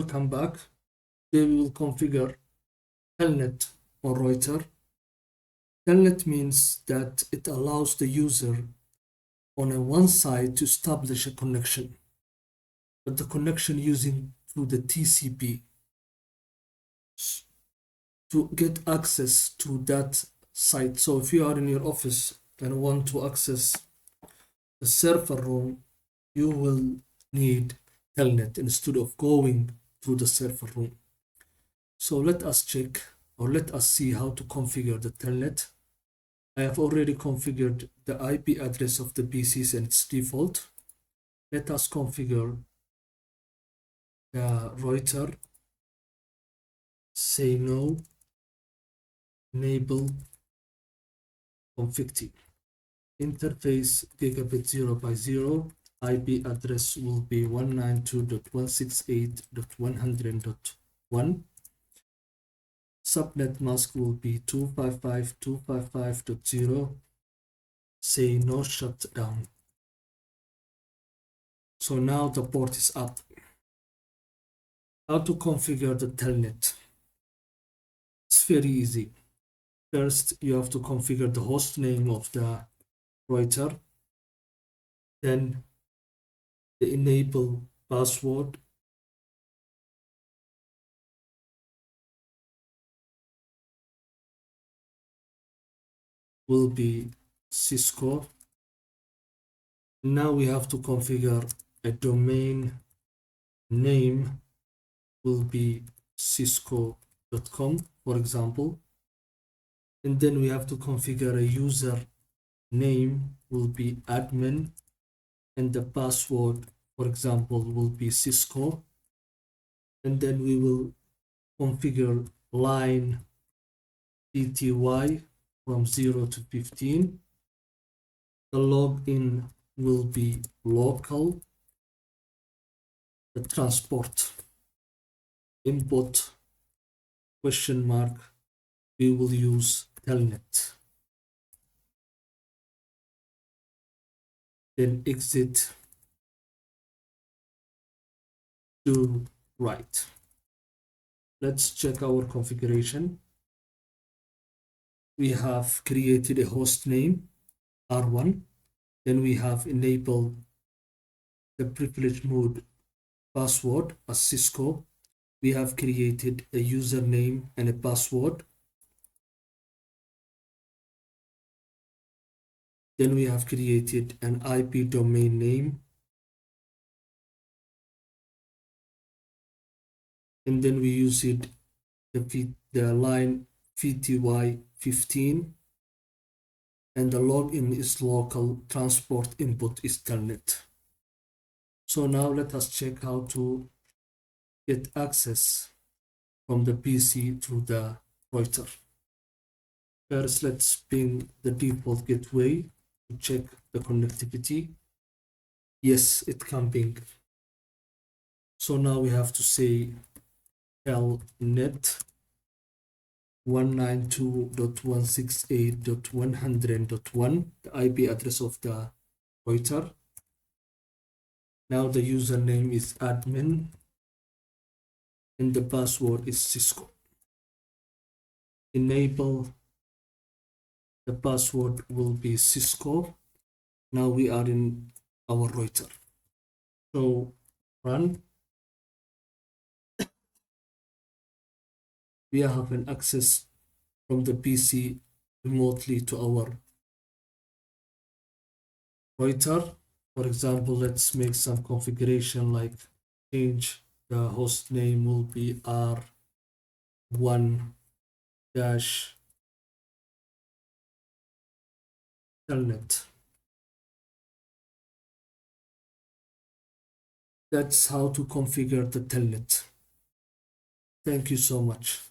welcome back. Today we will configure Telnet on router. Telnet means that it allows the user on one side to establish a connection, but the connection using through the TCP to get access to that site. So if you are in your office and want to access the server room, you will need Telnet instead of going to the server room. So let us check, or let us see how to configure the Telnet. I have already configured the IP address of the PCs and its default. Let us configure the router. Say no, enable config T. Interface gigabit 0x0. IP address will be 192.168.100.1. Subnet mask will be 255.255.0. Say no shutdown. So now the port is up. How to configure the Telnet? It's very easy. First, you have to configure the host name of the router. Then the enable password. Will be Cisco. Now we have to configure a domain name will be cisco.com, for example. And then we have to configure a user name will be admin, and the password, for example, will be Cisco. And then we will configure line VTY from 0 to 15. The login will be local. The transport input question mark, we will use Telnet. Then exit to right. Let's check our configuration. We have created a host name R1. Then we have enabled the privilege mode password as Cisco. We have created a username and a password. Then we have created an IP domain name. And then we use it the line VTY 15. And the login is local, transport input is Telnet. So now let us check how to get access from the PC to the router. First, let's ping the default gateway to check the connectivity. Yes, it can ping. So now we have to say Telnet 192.168.100.1, the IP address of the router. Now the username is admin and the password is Cisco. Enable, the password will be Cisco. Now we are in our router. So run. We have an access from the PC remotely to our router. For example, let's make some configuration like change the host name will be R1 dash Telnet. That's how to configure the Telnet. Thank you so much.